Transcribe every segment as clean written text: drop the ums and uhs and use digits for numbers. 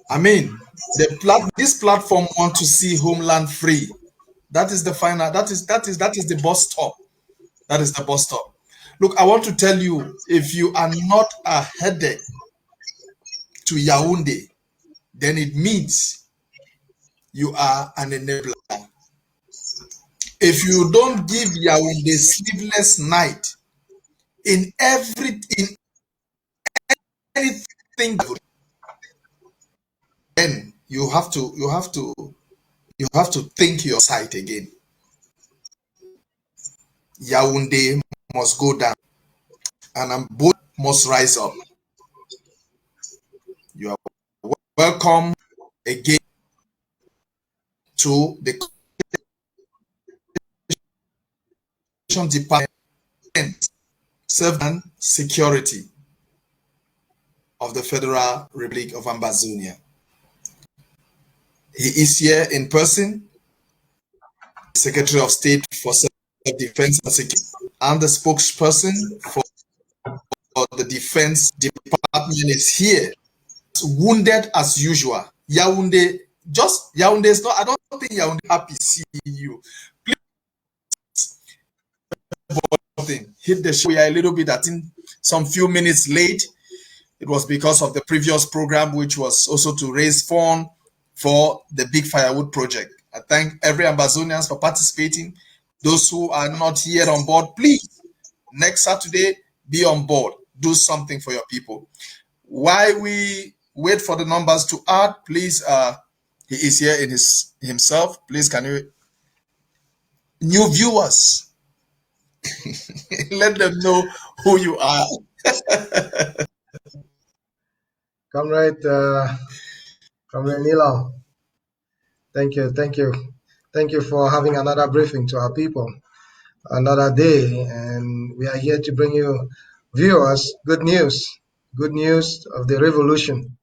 I mean, this platform want to see homeland free. That is the final. That is the bus stop. That is the bus stop. Look, I want to tell you, if you are not a headache to Yaoundé, then it means you are an enabler. If you don't give Yaoundé sleepless night in anything, then you have to think your sight again. Yaoundé must go down, and both must rise up. You are welcome again to the Communication Department, Safety and Security of the Federal Republic of Ambazonia. He is here in person, Secretary of State for Self-Defense and Security, and the spokesperson for the Defense Department is here. Wounded as usual. Yaoundé is not, I don't think Yaoundé happy seeing you. Please hit the show. We are a little bit, I think, some few minutes late. It was because of the previous program, which was also to raise funds for the big firewood project. I thank every Ambazonians for participating. Those who are not here on board, please, next Saturday, be on board. Do something for your people. While we wait for the numbers to add, please, he is here in himself. Please, can you, new viewers, let them know who you are. Comrade Nillong, thank you for having another briefing to our people, another day, and we are here to bring you viewers good news of the revolution.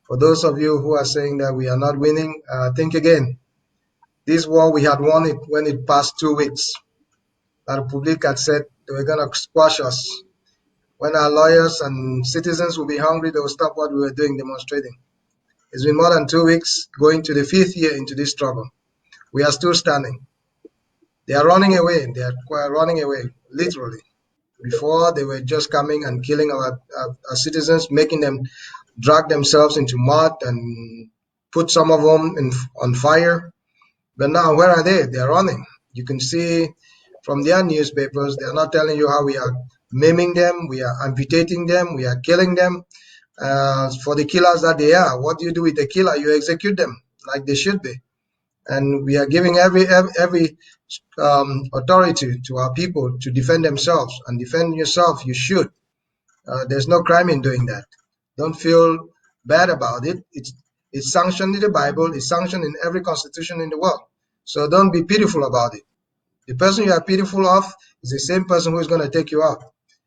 For those of you who are saying that we are not winning, think again. This war, we had won it when it passed 2 weeks. La Republic had said they were going to squash us. When our lawyers and citizens will be hungry, they will stop what we were doing, demonstrating. It's been more than 2 weeks, going to the 5th year into this struggle. We are still standing. They are running away. They are running away, literally. Before, they were just coming and killing our citizens, making them drag themselves into mud and put some of them on fire. But now, where are they? They are running. You can see from their newspapers, they are not telling you how we are maiming them, we are amputating them, we are killing them. For the killers that they are, what do you do with the killer? You execute them like they should be. And we are giving every authority to our people to defend themselves. And defend yourself, you should. There's no crime in doing that. Don't feel bad about it. It's sanctioned in the Bible. It's sanctioned in every constitution in the world. So don't be pitiful about it. The person you are pitiful of is the same person who is going to take you out.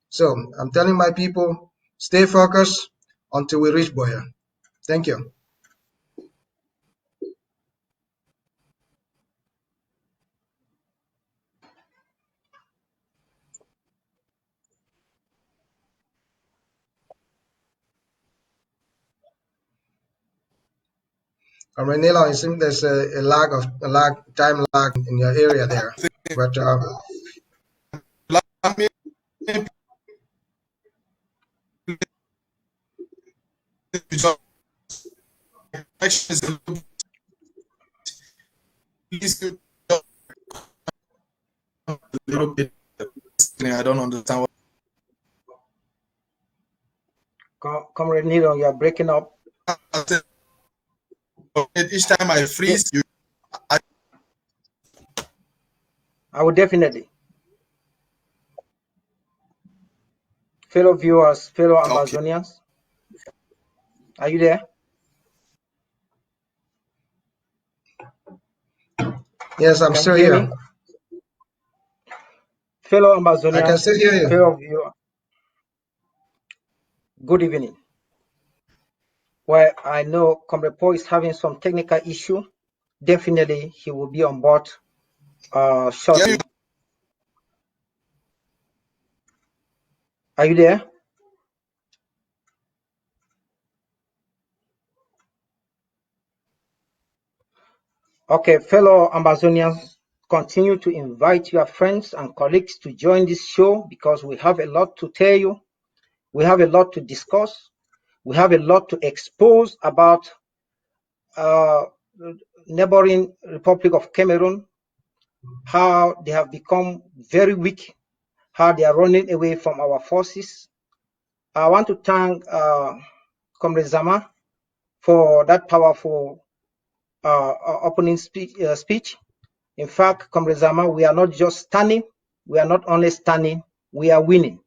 So I'm telling my people, stay focused until we reach Boya. Thank you. Nillong, it seems there's a time lag in your area there. But I don't understand. Comrade Nillong, you are breaking up. Each time I freeze, I will definitely. Fellow viewers, fellow Ambazonians, are you there? Yes, I'm still here. Fellow Ambazonians, I can still hear you. fellow viewers, good evening. Well, I know Comrade Paul is having some technical issue. Definitely, he will be on board shortly. Are you there? Okay, fellow Amazonians, continue to invite your friends and colleagues to join this show because we have a lot to tell you. We have a lot to discuss. We have a lot to expose about neighboring Republic of Cameroon, how they have become very weak, how they are running away from our forces. I want to thank Comrade Zama for that powerful opening speech. In fact, Comrade Zama, we are not just standing, we are not only standing, we are winning.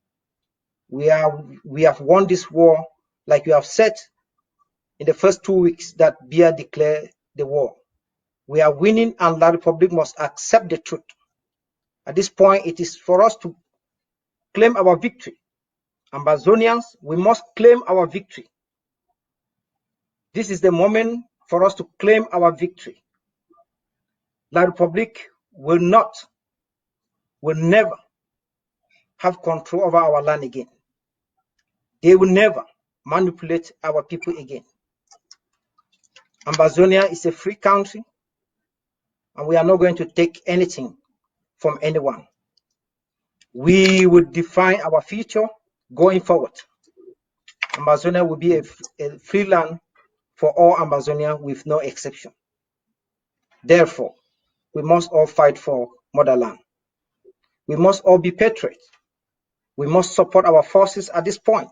We have won this war, like you have said in the first 2 weeks that Biya declared the war. We are winning, and La Republic must accept the truth. At this point, it is for us to claim our victory. Amazonians, we must claim our victory. This is the moment for us to claim our victory. La Republic will never have control over our land again. They will never manipulate our people again. Amazonia is a free country, and we are not going to take anything from anyone. We will define our future going forward. Amazonia will be a free land for all Amazonians with no exception. Therefore, we must all fight for motherland. We must all be patriots. We must support our forces at this point.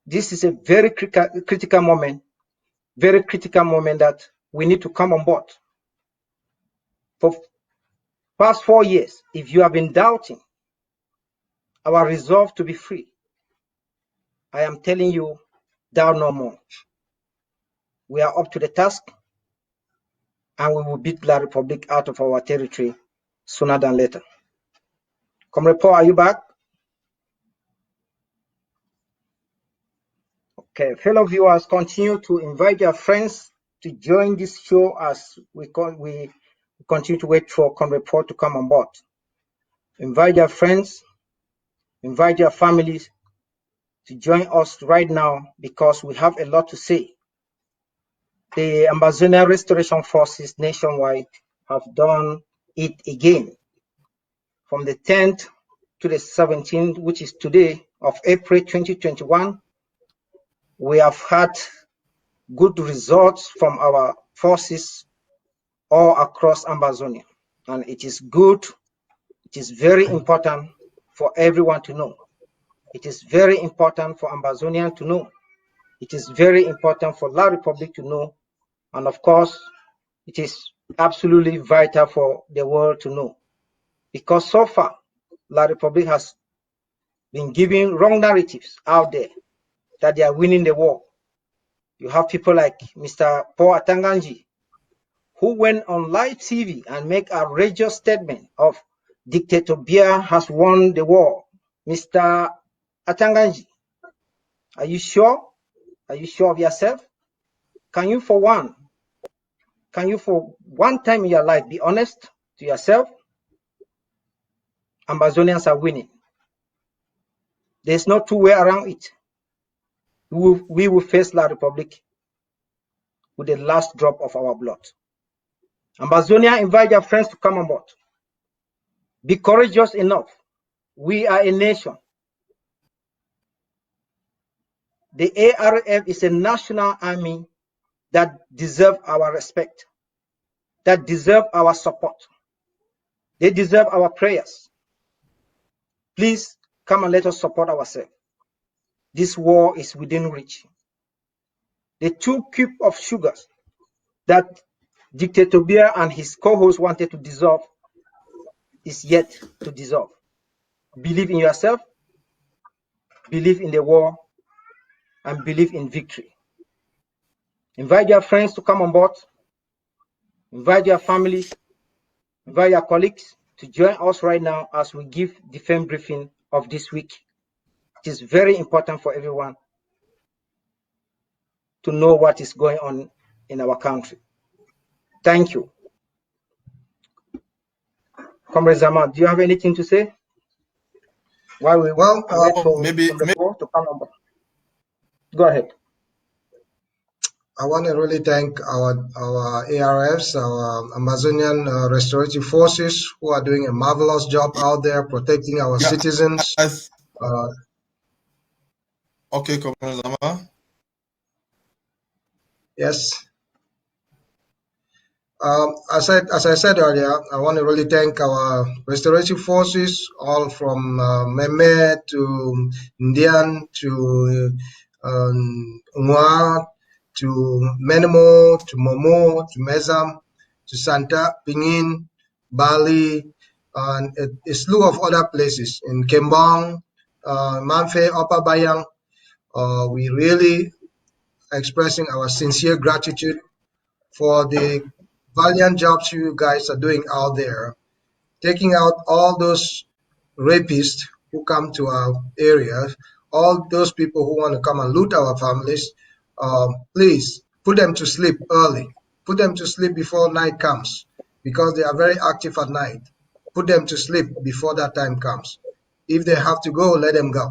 This is a very critical moment that we need to come on board. For past 4 years, if you have been doubting our resolve to be free, I am telling you, doubt no more. We are up to the task, and we will beat La Republic out of our territory sooner than later. Comrade Paul, are you back? Okay, fellow viewers, continue to invite your friends to join this show as we continue to wait for Comrade Paul to come on board. Invite your friends, invite your families to join us right now because we have a lot to say. The Amazonian Restoration Forces nationwide have done it again. From the 10th to the 17th, which is today, of April 2021, we have had good results from our forces all across Amazonia. And it is good, it is very important for everyone to know. It is very important for Amazonians to know. It is very important for La Republic to know. And of course, it is absolutely vital for the world to know. Because so far, La Republic has been giving wrong narratives out there that they are winning the war. You have people like Mr. Paul Atanganji, who went on live TV and make a outrageous statement of Dictator Biya has won the war. Mr. Atanganji, are you sure? Are you sure of yourself? Can you for one time in your life be honest to yourself? Amazonians are winning. There's no two way around it. We will face La Republic with the last drop of our blood. Amazonia, invite your friends to come on board. Be courageous enough. We are a nation. The ARF is a national army that deserves our respect, that deserves our support. They deserve our prayers. Please come and let us support ourselves. This war is within reach. The 2 cubes of sugars that Dictator Biya and his co-host wanted to dissolve is yet to dissolve. Believe in yourself, believe in the war, and believe in victory. Invite your friends to come on board. Invite your families, invite your colleagues to join us right now as we give the defense briefing of this week. It is very important for everyone to know what is going on in our country. Thank you. Comrade Zama, do you have anything to say? While we wait for maybe to come on board. Go ahead. I want to really thank our ARFs, our Amazonian Restorative Forces, who are doing a marvelous job out there protecting our Yeah, citizens. Okay, Comrade Zama. Yes. As I said earlier, I want to really thank our restorative forces, all from Meme to Ndian to Nwa to Menemo to Momo to Mezam to Santa, Pingin, Bali, and a slew of other places in Kembang, Manfe, Upper Bayang. We really expressing our sincere gratitude for the valiant jobs you guys are doing out there, taking out all those rapists who come to our area, all those people who want to come and loot our families. Please put them to sleep early. Put them to sleep before night comes because they are very active at night. Put them to sleep before that time comes. If they have to go, let them go.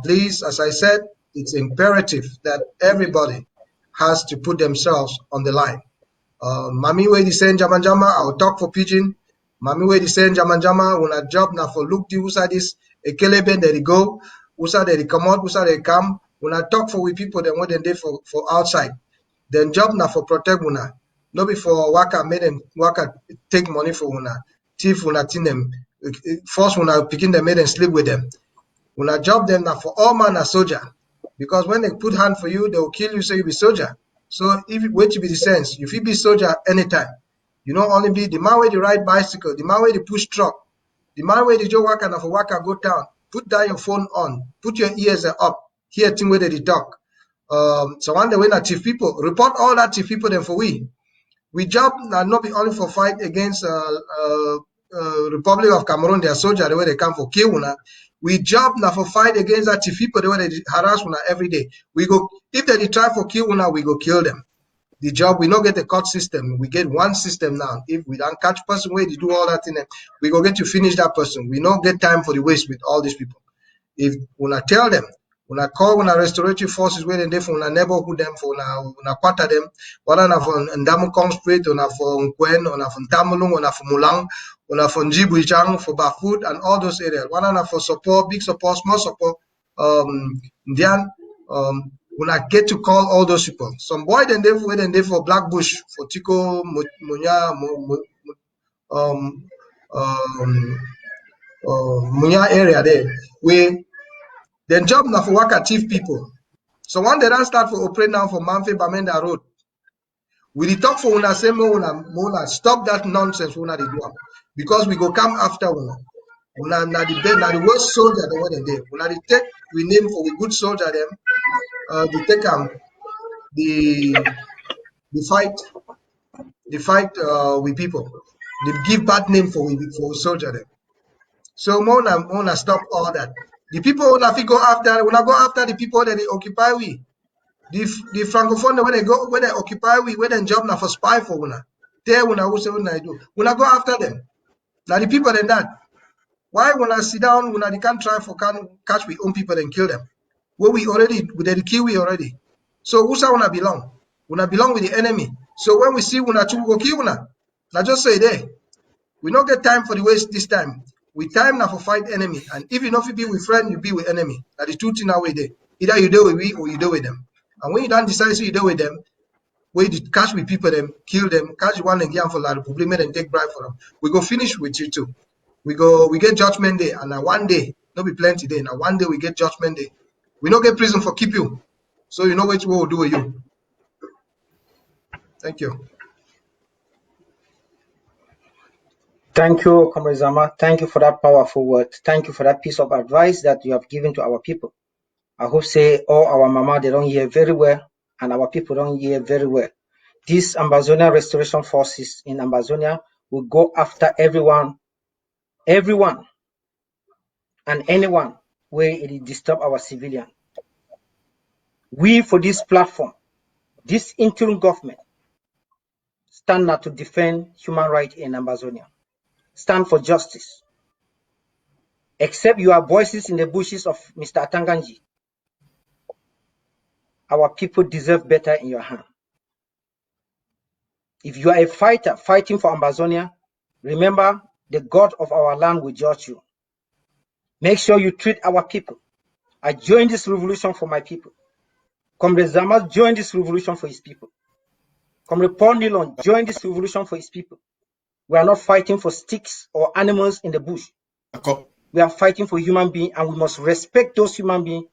Please, as I said, it's imperative that everybody has to put themselves on the line. Mami wey the same jama jama, I will talk for pidgin. Mami wey the same jama jama, una job na for look the usa this ekelebe there they go, usa there they come out, usa they come. Una talk for we people then what they for outside. Then job na for protect una. No be for waka made them waka take money for una, thief una tin them, force una picking them made them sleep with them. Una job them now for all man a soldier. Because when they put hand for you, they will kill you, so you be soldier. So if you wait to be the sense, if you be soldier anytime, you don't only be the man where they ride bicycle, the man where they push truck, the man where they just work and for worker go down. Put down your phone on, put your ears up, hear thing where they talk. So one day when active people report all that to people then for we job not be only for fight against Republic of Cameroon, their soldier the way they come for kill una. We job now for fight against that people the way they harass una every day. We go if they try for kill una, we go kill them. The job we not get the court system. We get one system now. If we don't catch person where they do all that thing, we go get to finish that person. We not get time for the waste with all these people. If una tell them, una call una restorative forces where they for una neighborhood them for una quarter them, whether na for Ndamukong Street, una for Nkwen, una for Tamulung, una for Mulang, una for Njibuichang, for Bakut and all those areas. Whether na for support, big support, small support, Ndian, una get to call all those people. Some boy then they for Black Bush, for Tico, Munya, Munya area there. We then job now for work at thief people. So one day don't start for operate now for Manfe Bamenda Road. We dey talk for una say una stop that nonsense una dey do am because we go come after una. Una na the worst soldier the one dey. Una dey take we name for we good soldier them. They take the fight with people. They give bad name for soldier them. So Mona stop all that. The people una fit go after the people that they occupy we. The francophone when they occupy we when they job now for spy for una. Tell una who say una do. Una go after them. Now the people than that. Why una sit down una they can't try for can catch we own people and kill them? Well we they kill we already. So who say una belong? Una belong with the enemy. So when we see una two go kill una. Now just say there. We don't get time for the waste this time. We time now for fight enemy. And if you know if you be with friend, you be with enemy. That is two things away there. Either you do with we or you do with them. And when you don't decide you do with them, we catch with people them, kill them, catch one and give for la Republic and take bribe for them. We go finish with you too. We get judgment day, and now one day, not be plenty day. Now one day we get judgment day. We don't get prison for keep you. So you know what we will do with you. Thank you. Thank you, Comrade Zama. Thank you for that powerful word. Thank you for that piece of advice that you have given to our people. I hope say all our mama they don't hear very well, and our people don't hear very well. These Ambazonia restoration forces in Ambazonia will go after everyone, and anyone where it disturb our civilian. We for this platform, this interim government, stand now to defend human rights in Ambazonia. Stand for justice. Except you are voices in the bushes of Mr. Atanganji. Our people deserve better in your hand. If you are a fighter fighting for Ambazonia, remember the God of our land will judge you. Make sure you treat our people. I joined this revolution for my people. Comrade Zama joined this revolution for his people. Comrade Paul Nillong joined this revolution for his people. We are not fighting for sticks or animals in the bush. We are fighting for human beings, and we must respect those human beings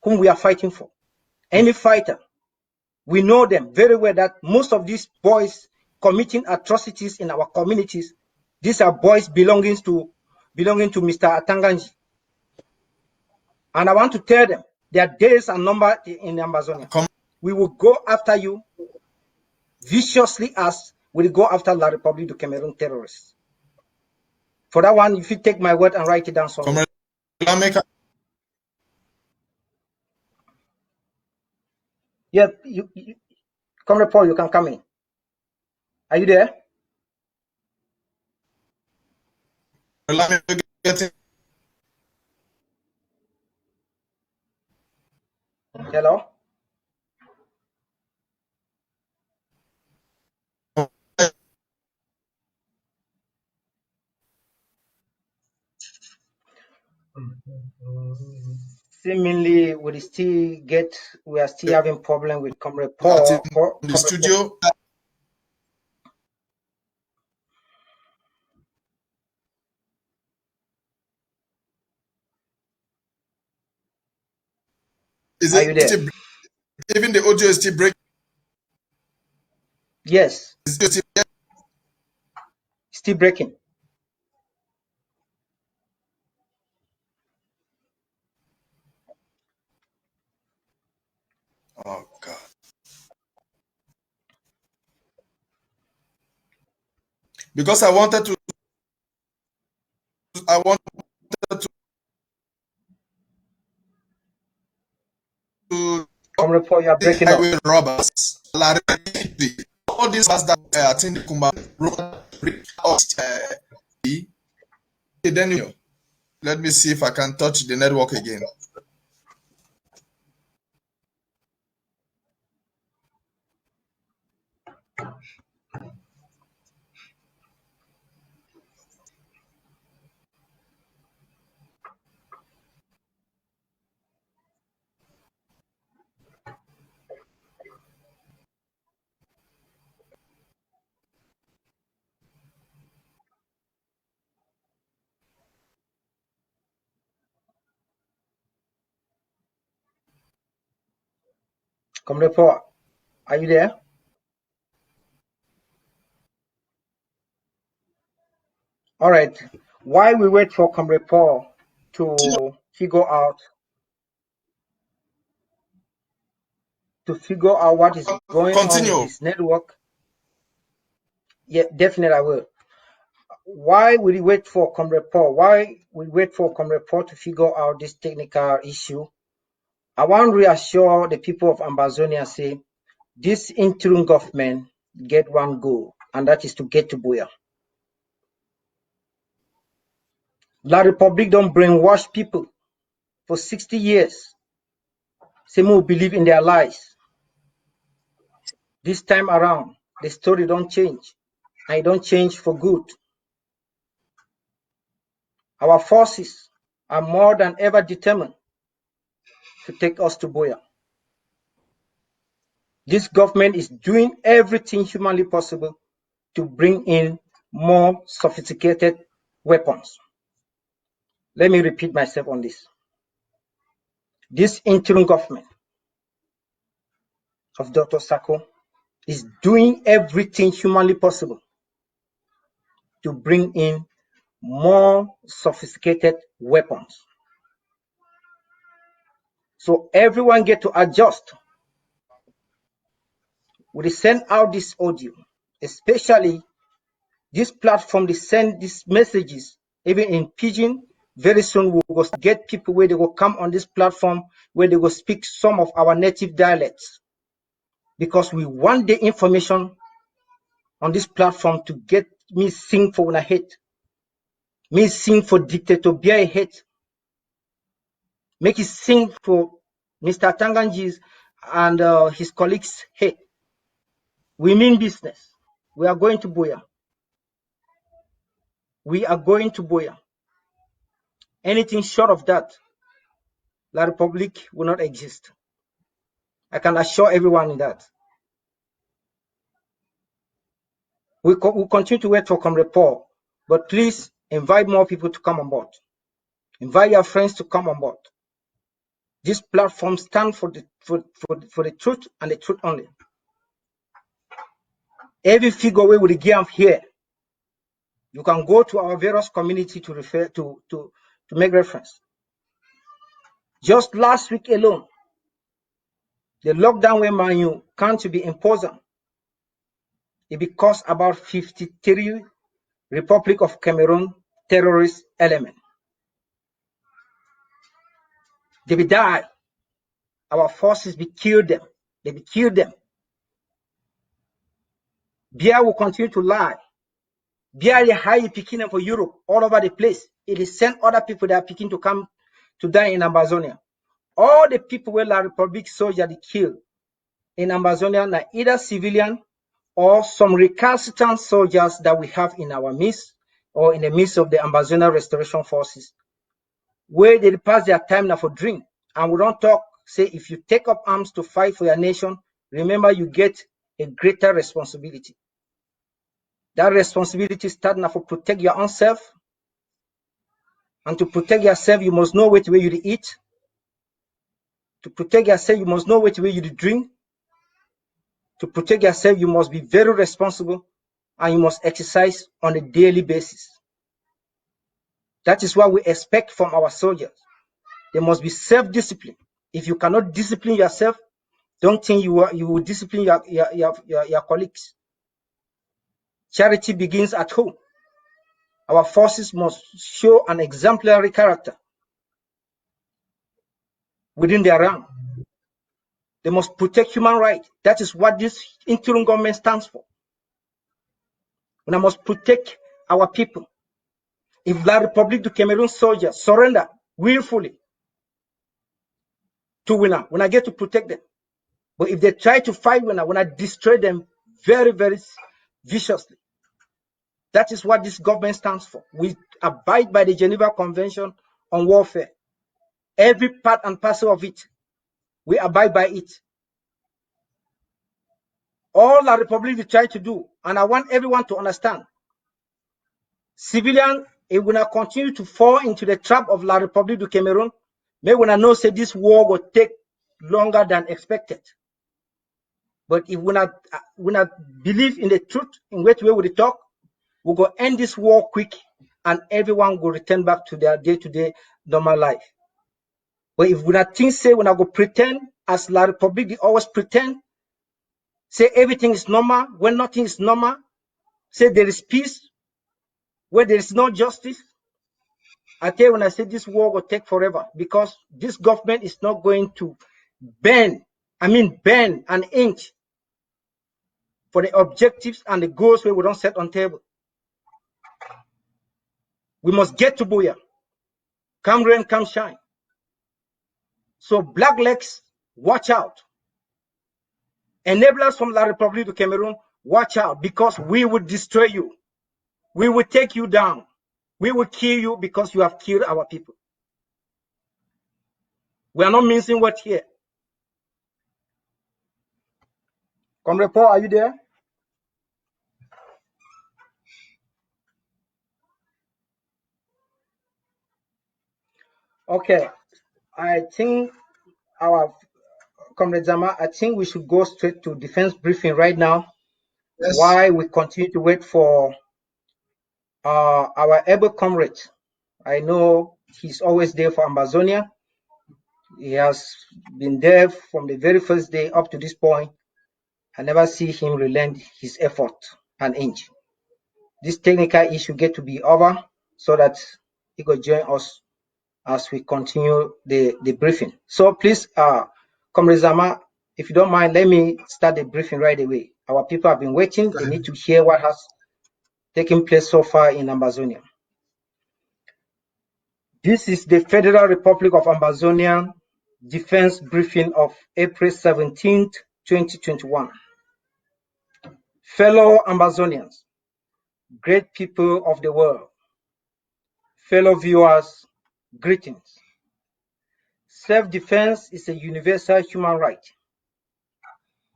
whom we are fighting for. Any fighter, we know them very well that most of these boys committing atrocities in our communities, these are boys belonging to Mr. Atanganji. And I want to tell them their days are numbered in Amazonia. We will go after you viciously as we go after La République du Cameroon terrorists. For that one, if you take my word and write it down somewhere. Yeah, Comrade Paul, you can come in. Are you there? Hello? Seemingly, we are still having problem with Comrade Paul. In the studio. Are you there? Even the audio is still breaking. Yes. Still breaking. Oh God. Because I wanted to Comrade Paul, you are breaking up. highway robbers. All these was that I think Kumba then let me see if I can touch the network again. Comrade Paul, are you there? All right. While we wait for Comrade Paul to figure out what is going on with this network. Yeah, definitely I will. Why will we wait for Comrade Paul? Why we wait for Comrade Paul to figure out this technical issue? I want to reassure the people of Ambazonia, say this interim government get one goal, and that is to get to Buea. La République don't brainwash people for 60 years. Some who believe in their lies. This time around, the story don't change. And it don't change for good. Our forces are more than ever determined to take us to Buea. This government is doing everything humanly possible to bring in more sophisticated weapons. Let me repeat myself on this. This interim government of Dr. Sako is doing everything humanly possible to bring in more sophisticated weapons. So everyone get to adjust. We send out this audio, especially this platform, they send these messages, even in Pidgin. Very soon we will get people where they will come on this platform, where they will speak some of our native dialects. Because we want the information on this platform to get me sing for una hate. Me sing for Dictator Biya hate. Make it sing for Mr. Tanganji's and his colleagues hate. We mean business. We are going to Buea. We are going to Buea. Anything short of that, La Republique will not exist. I can assure everyone that. We'll continue to wait for Comrade Paul, but please invite more people to come on board. Invite your friends to come on board. This platform stands for the truth and the truth only. Every figure we will give here, you can go to our various community to refer to make reference. Just last week alone, the lockdown when Manu can't be imposed, it cost about 53 Republic of Cameroon terrorist elements. They will die. Our forces will kill them. They will kill them. Bia will continue to lie. Bia is high picking for Europe all over the place. It is sent other people that are picking to come to die in Amazonia. All the people where La Republic soldiers they killed in Amazonia are either civilian or some recalcitrant soldiers that we have in our midst or in the midst of the Amazonia Restoration Forces, where they pass their time now for drink. And we don't talk, say, if you take up arms to fight for your nation, remember you get a greater responsibility. That responsibility starts now for protect your own self. And to protect yourself, you must know which way you eat. To protect yourself, you must know which way you drink. To protect yourself, you must be very responsible and you must exercise on a daily basis. That is what we expect from our soldiers. There must be self-discipline. If you cannot discipline yourself, don't think you will discipline your colleagues. Charity begins at home. Our forces must show an exemplary character within their rank. They must protect human rights. That is what this interim government stands for. We must protect our people. If La Republique du Cameroon soldiers surrender willfully to winner, when I get to protect them. But if they try to fight when I destroy them very, very viciously. That is what this government stands for. We abide by the Geneva Convention on Warfare. Every part and parcel of it, we abide by it. All La Republique try to do, and I want everyone to understand, civilian, if we not continue to fall into the trap of La Republique du Cameroon, may we not know say this war will take longer than expected. But if we not believe in the truth, in which way we talk, we go end this war quick, and everyone will return back to their day-to-day normal life. But if we not think, say, we not go pretend, as La Republique, they always pretend, say everything is normal, when nothing is normal, say there is peace, where there is no justice. I tell you, when I say this war will take forever, because this government is not going to bend an inch for the objectives and the goals where we don't set on table. We must get to Buea. Come rain, come shine. So black legs, watch out. Enablers from La Republique du Cameroon, watch out, because we will destroy you. We will take you down. We will kill you because you have killed our people. We are not mincing words here. Comrade Paul, are you there? Okay, I think our Comrade Zama, I think we should go straight to defense briefing right now. Yes. While we continue to wait for our able comrade. I know he's always there for Amazonia. He has been there from the very first day up to this point. I never see him relent his effort an inch. This technical issue get to be over so that he could join us as we continue the briefing. So please, Comrade Zama, if you don't mind, let me start the briefing right away. Our people have been waiting. They need to hear what has taken place so far in Amazonia. This is the Federal Republic of Amazonia defense briefing of April 17th, 2021. Fellow Amazonians, great people of the world, fellow viewers, greetings. Self-defense is a universal human right.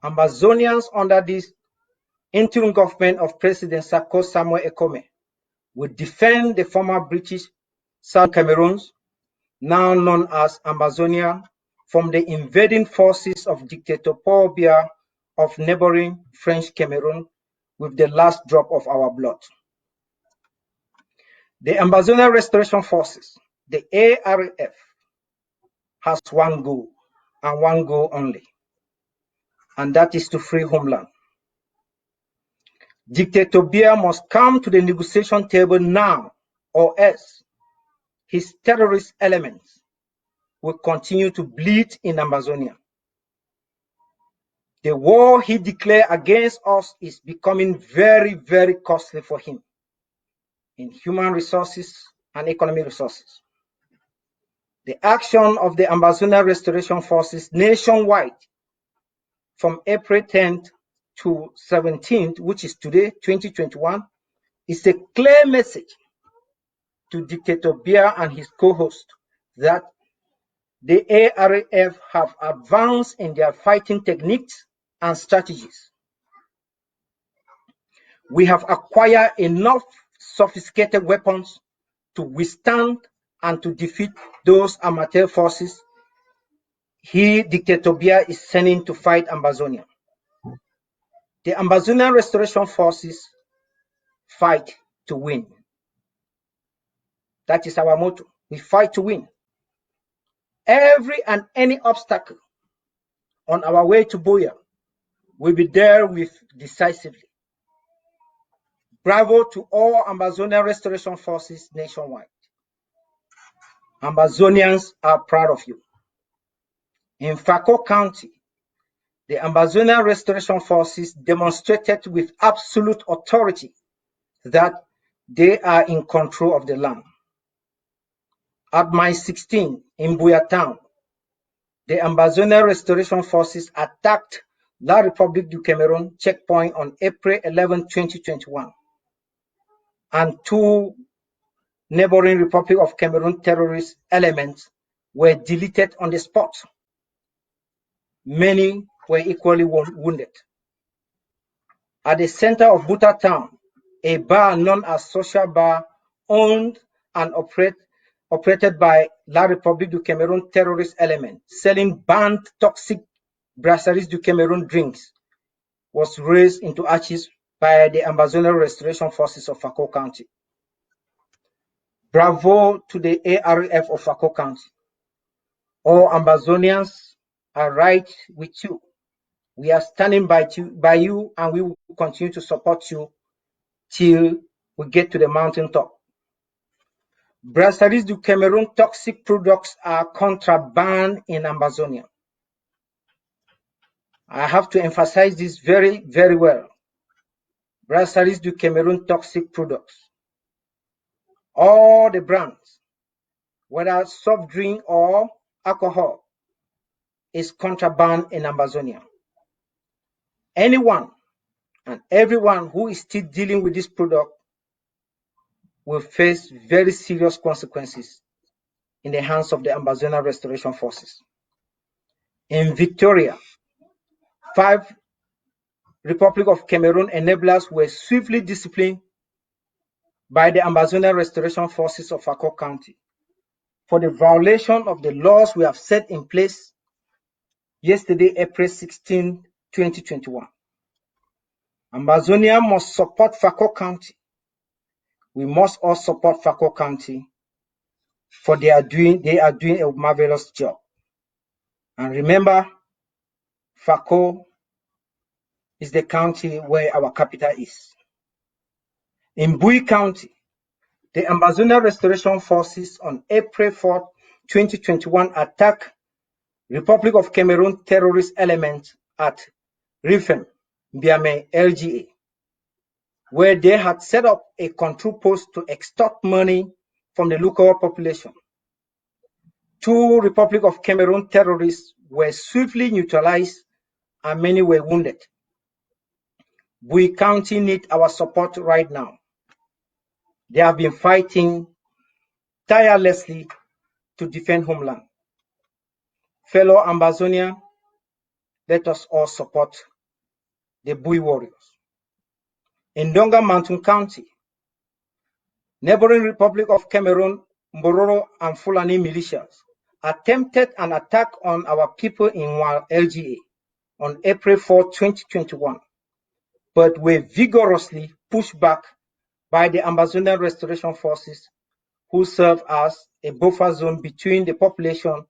Amazonians under this interim government of President Sako Samuel Ekome will defend the former British Southern Cameroons, now known as Amazonia, from the invading forces of dictator Paul Biya of neighboring French Cameroon with the last drop of our blood. The Amazonian Restoration Forces, the ARF, has one goal and one goal only, and that is to free homeland. Dictator Biya must come to the negotiation table now, or else his terrorist elements will continue to bleed in Amazonia. The war he declared against us is becoming very, very costly for him in human resources and economic resources. The action of the Amazonian Restoration Forces nationwide from April 10th to 17th, which is today, 2021, is a clear message to Dictator Biya and his co-host that the ARF have advanced in their fighting techniques and strategies. We have acquired enough sophisticated weapons to withstand and to defeat those amateur forces Dictator Biya is sending to fight Amazonia. The Amazonian Restoration Forces fight to win. That is our motto. We fight to win. Every and any obstacle on our way to Buea will be dealt with decisively. Bravo to all Amazonian Restoration Forces nationwide. Amazonians are proud of you. In Fako County, the Amazonian Restoration Forces demonstrated with absolute authority that they are in control of the land. At Mile 16 in Buea Town, the Amazonian Restoration Forces attacked La République du Cameroun checkpoint on April 11, 2021, and two neighboring Republic of Cameroon terrorist elements were deleted on the spot. Many were equally wounded. At the center of Buta Town, a bar known as Social Bar, owned and operated by La République du Cameroun terrorist element, selling banned toxic Brasseries du Cameroun drinks, was razed into ashes by the Amazonian Restoration Forces of Fako County. Bravo to the ARF of Fako County. All Amazonians are right with you. We are standing by you, and we will continue to support you till we get to the mountaintop. Brasseries du Cameroun toxic products are contraband in Amazonia. I have to emphasize this very, very well. Brasseries du Cameroun toxic products. All the brands, whether soft drink or alcohol, is contraband in Amazonia. Anyone and everyone who is still dealing with this product will face very serious consequences in the hands of the Amazonian Restoration Forces. In Victoria, 5 Republic of Cameroon enablers were swiftly disciplined by the Amazonian Restoration Forces of Fako County for the violation of the laws we have set in place yesterday, April 16, 2021. Amazonia must support Fako County. We must all support Fako County, for they are doing a marvelous job. And remember, Fako is the county where our capital is. In Bui County, the Amazonian Restoration Forces on April 4, 2021 attacked Republic of Cameroon terrorist elements at Rifem, Biame, LGA, where they had set up a control post to extort money from the local population. 2 Republic of Cameroon terrorists were swiftly neutralized and many were wounded. Bui County needs our support right now. They have been fighting tirelessly to defend homeland. Fellow Ambazonians, let us all support the Bui warriors. In Donga Mountain County, neighboring Republic of Cameroon, Mbororo and Fulani militias attempted an attack on our people in Wal LGA on April 4, 2021, but were vigorously pushed back by the Ambazonian Restoration Forces, who serve as a buffer zone between the population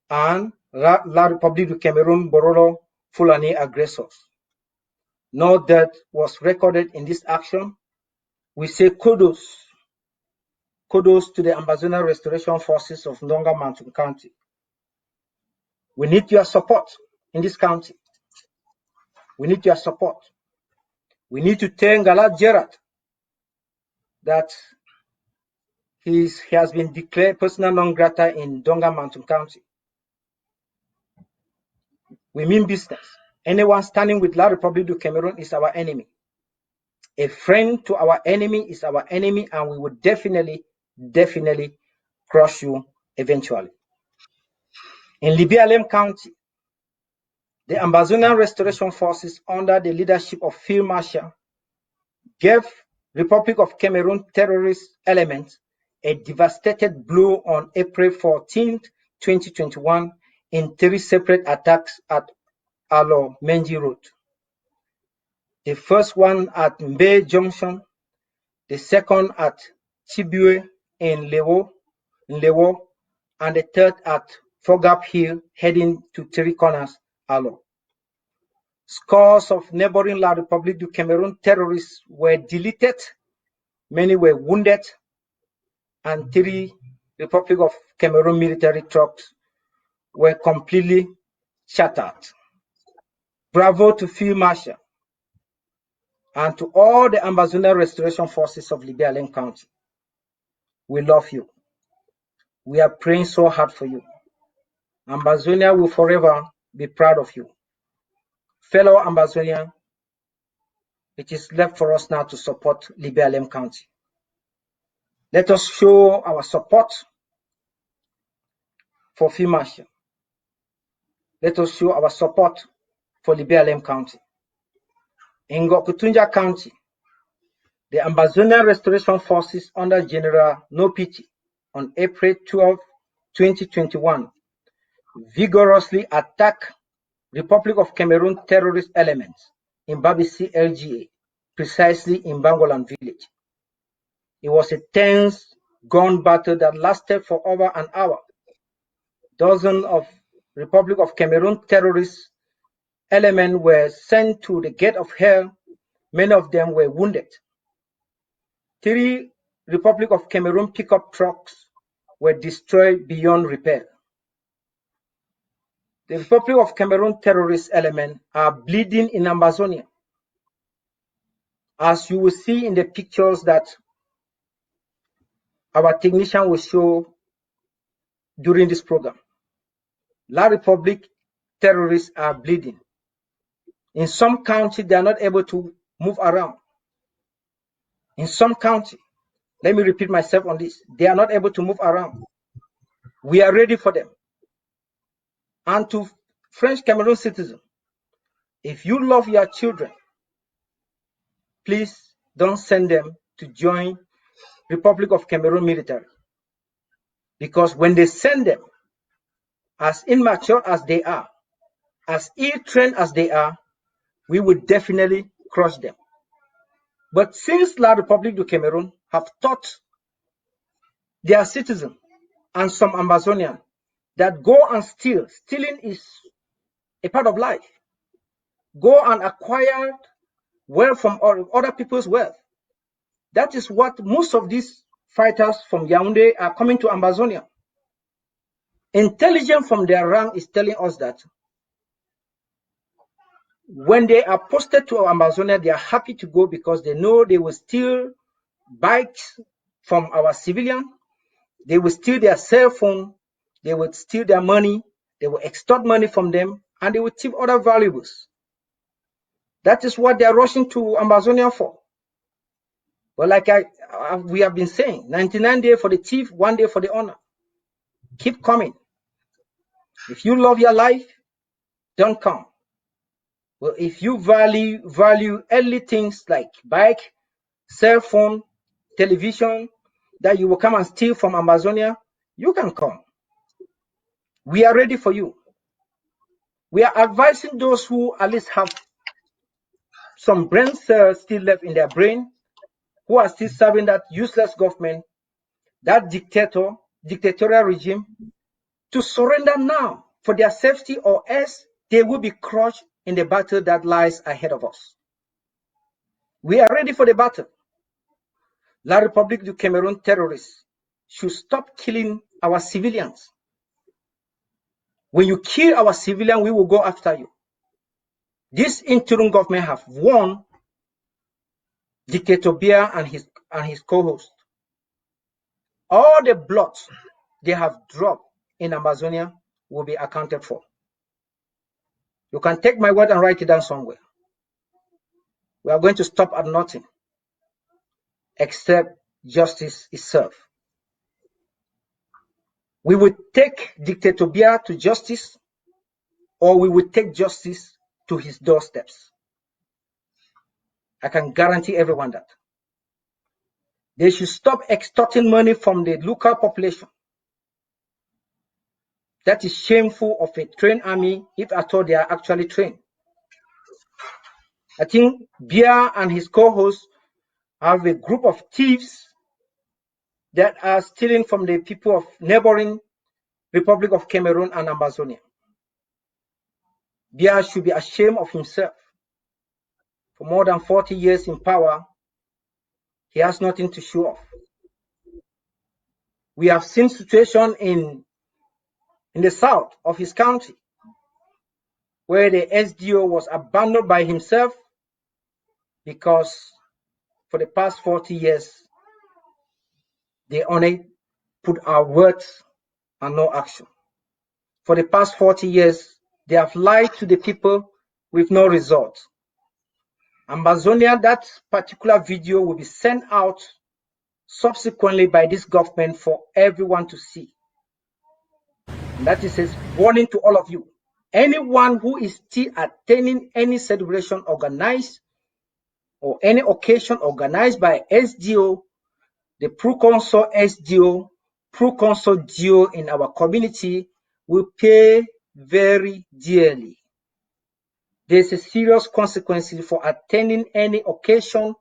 and La République du Cameroun Bororo Fulani aggressors. No death was recorded in this action. We say kudos to the Ambazonian Restoration Forces of Ndonga Mountain County. We need your support in this county. We need your support. We need to tell Galat Gerard that he has been declared persona non grata in Ndonga Mountain County. We mean business. Anyone standing with La République du Cameroun is our enemy. A friend to our enemy is our enemy, and we will definitely crush you eventually. In Libialem County, the Ambazonian Restoration Forces, under the leadership of Field Marshal, gave Republic of Cameroon terrorist elements a devastating blow on April 14, 2021, in 3 separate attacks at Alo Menji Road. The first one at Mbe Junction, the second at Chibue in Lewo, and the third at Fogap Hill, heading to Three Corners, Alo. Scores of neighboring La République du Cameroun terrorists were deleted, many were wounded, and 3 Republic of Cameroon military trucks were completely shattered. Bravo to Field Marshal and to all the Ambazonian Restoration Forces of Libialem County. We love you. We are praying so hard for you. Ambazonia will forever be proud of you. Fellow Ambazonian, it is left for us now to support Libialem County. Let us show our support for Field Marshal. Let us show our support for Libialem County. In Gokutunja County, the Ambazonian Restoration Forces under General Nopiti on April 12, 2021, vigorously attacked Republic of Cameroon terrorist elements in Babisi LGA, precisely in Bangolan village. It was a tense gun battle that lasted for over an hour. Dozens of Republic of Cameroon terrorist elements were sent to the gate of hell. Many of them were wounded. 3 Republic of Cameroon pickup trucks were destroyed beyond repair. The Republic of Cameroon terrorist elements are bleeding in Ambazonia, as you will see in the pictures that our technician will show during this program. La Republic terrorists are bleeding. In some counties, they are not able to move around. In some counties, let me repeat myself on this, they are not able to move around. We are ready for them. And to French Cameroon citizens, if you love your children, please don't send them to join Republic of Cameroon military. Because when they send them, as immature as they are, as ill-trained as they are, we will definitely crush them. But since La République du Cameroon have taught their citizens and some Ambazonians that go and steal, stealing is a part of life. Go and acquire wealth from other people's wealth. That is what most of these fighters from Yaoundé are coming to Ambazonia. Intelligence from their rank is telling us that when they are posted to Ambazonia, they are happy to go because they know they will steal bikes from our civilians, they will steal their cell phone, they will steal their money, they will extort money from them, and they will steal other valuables. That is what they are rushing to Amazonia for. But like we have been saying, 99 days for the thief, 1 day for the honor. Keep coming. If you love your life, don't come. Well, if you value earthly things like bike, cell phone, television, that you will come and steal from Amazonia, you can come. We are ready for you. We are advising those who at least have some brain cells still left in their brain, who are still serving that useless government, that dictatorial regime, to surrender now for their safety, or else they will be crushed in the battle that lies ahead of us. We are ready for the battle. La République du Cameroon terrorists should stop killing our civilians. When you kill our civilian, we will go after you. This interim government have won Dictator Biya and his co-host. All the blood they have dropped in Amazonia will be accounted for. You can take my word and write it down somewhere. We are going to stop at nothing except justice is served. We will take Dictator Biya to justice, or we will take justice to his doorsteps. I can guarantee everyone that. They should stop extorting money from the local population. That is shameful of a trained army, if at all they are actually trained. I think Biya and his co-hosts have a group of thieves that are stealing from the people of neighboring Republic of Cameroon and Amazonia. Biya should be ashamed of himself. For more than 40 years in power, he has nothing to show off. We have seen situation in the south of his country, where the SDO was abandoned by himself because for the past 40 years, they only put out words and no action. For the past 40 years, they have lied to the people with no result. Amazonia, that particular video will be sent out subsequently by this government for everyone to see. And that is a warning to all of you. Anyone who is still attending any celebration organized or any occasion organized by SDO, the Proconsul SDO, Proconsul DO in our community will pay very dearly. There's a serious consequence for attending any occasion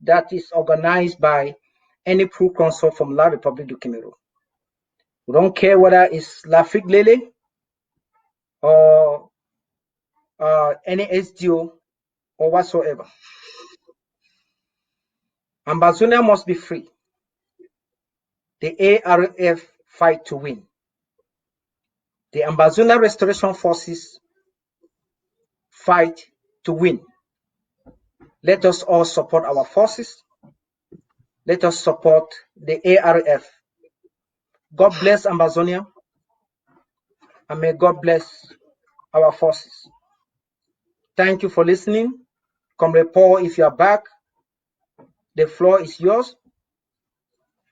that is organized by any Proconsul from La République du Cameroon. We don't care whether it's L'Afrique Lele or any SDO or whatsoever. Amazonia must be free. The ARF fight to win. The Amazonia Restoration Forces fight to win. Let us all support our forces. Let us support the ARF. God bless Amazonia, and may God bless our forces. Thank you for listening. Comrade Paul, if you are back, the floor is yours.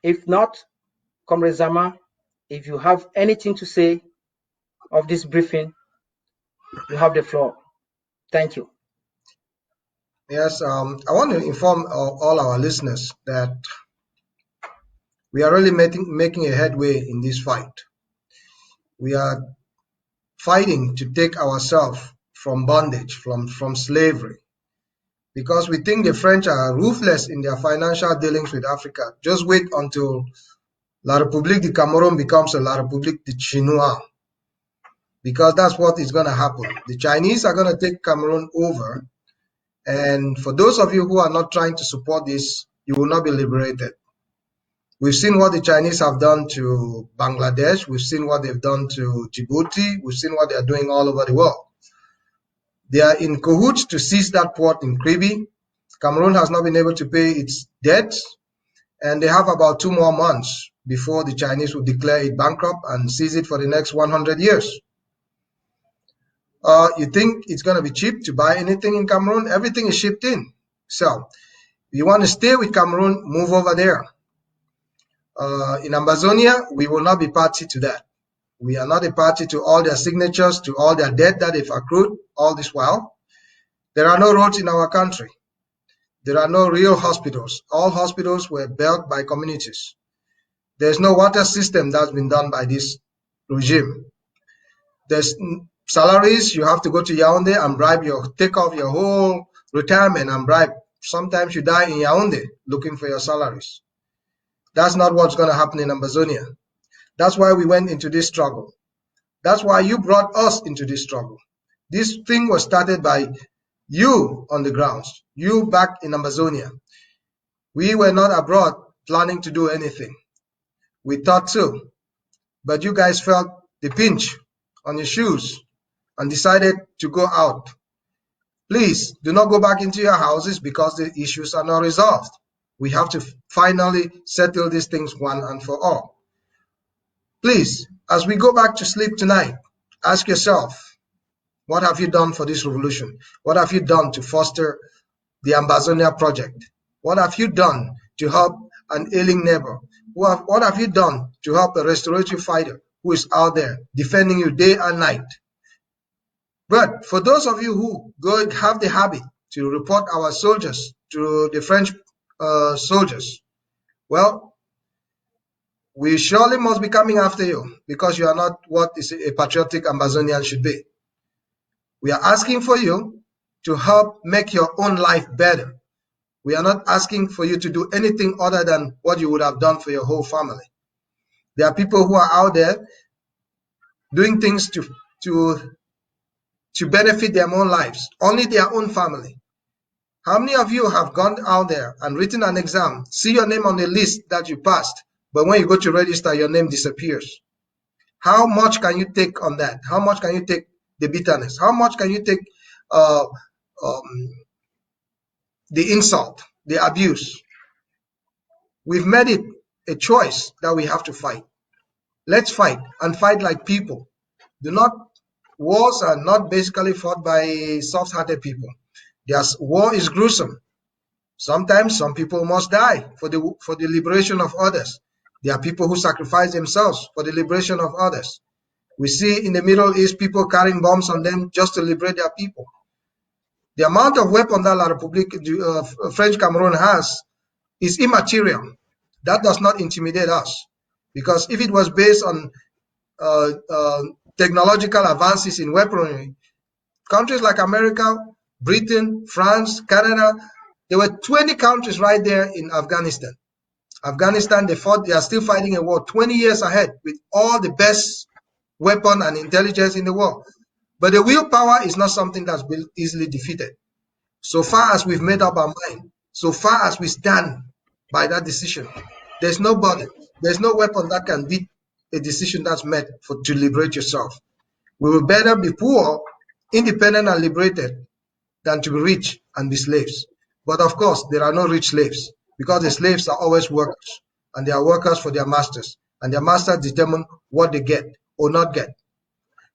If not, Comrade Zama, if you have anything to say of this briefing, you have the floor. Thank you. Yes, I want to inform all our listeners that we are really making a headway in this fight. We are fighting to take ourselves from bondage, from slavery, because we think the French are ruthless in their financial dealings with Africa. Just wait until La République du Cameroun becomes a La République du Chinois, because that's what is going to happen. The Chinese are going to take Cameroon over, and for those of you who are not trying to support this, you will not be liberated. We've seen what the Chinese have done to Bangladesh. We've seen what they've done to Djibouti. We've seen what they're doing all over the world. They are in cahoots to seize that port in Kribi. Cameroon has not been able to pay its debts, and they have about 2 more months before the Chinese will declare it bankrupt and seize it for the next 100 years. You think it's going to be cheap to buy anything in Cameroon? Everything is shipped in. So if you want to stay with Cameroon, move over there. In Amazonia, we will not be party to that. We are not a party to all their signatures, to all their debt that they've accrued all this while. There are no roads in our country. There are no real hospitals. All hospitals were built by communities. There's no water system that's been done by this regime. There's salaries. You have to go to Yaoundé and take off your whole retirement and bribe. Sometimes you die in Yaoundé looking for your salaries. That's not what's going to happen in Amazonia. That's why we went into this struggle. That's why you brought us into this struggle. This thing was started by you on the grounds, you back in Amazonia. We were not abroad planning to do anything. We thought so, but you guys felt the pinch on your shoes and decided to go out. Please do not go back into your houses because the issues are not resolved. We have to finally settle these things one and for all. Please, as we go back to sleep tonight, ask yourself, what have you done for this revolution? What have you done to foster the Amazonia project? What have you done to help an ailing neighbor? What have you done to help a restorative fighter who is out there defending you day and night? But for those of you who have the habit to report our soldiers to the French soldiers, well, we surely must be coming after you because you are not what is a patriotic Amazonian should be. We are asking for you to help make your own life better. We are not asking for you to do anything other than what you would have done for your whole family. There are people who are out there doing things to benefit their own lives, only their own family. How many of you have gone out there and written an exam, see your name on the list that you passed, but when you go to register, your name disappears? How much can you take on that? How much can you take the bitterness? How much can you take the insult, the abuse? We've made it a choice that we have to fight. Let's fight and fight like people. Wars are not basically fought by soft-hearted people. War is gruesome. Sometimes some people must die for the liberation of others. There are people who sacrifice themselves for the liberation of others. We see in the Middle East people carrying bombs on them just to liberate their people. The amount of weapons that La République French Cameroon has is immaterial. That does not intimidate us, because if it was based on technological advances in weaponry, countries like America, Britain, France, Canada, there were 20 countries right there in Afghanistan. Afghanistan, they are still fighting a war 20 years ahead with all the best weapon and intelligence in the world. But the willpower is not something that's easily defeated. So far as we've made up our mind, so far as we stand by that decision, there's no weapon that can beat a decision that's made to liberate yourself. We will better be poor, independent and liberated than to be rich and be slaves. But of course, there are no rich slaves, because the slaves are always workers, and they are workers for their masters, and their masters determine what they get or not get.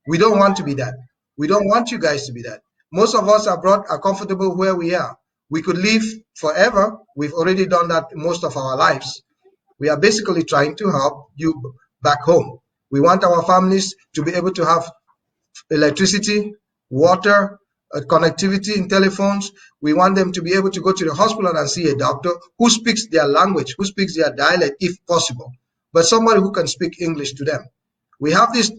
We don't want to be that. We don't want you guys to be that. Most of us abroad are comfortable where we are. We could live forever. We've already done that most of our lives. We are basically trying to help you back home. We want our families to be able to have electricity, water, connectivity in telephones. We want them to be able to go to the hospital and see a doctor who speaks their language, who speaks their dialect if possible, but somebody who can speak English to them. We have this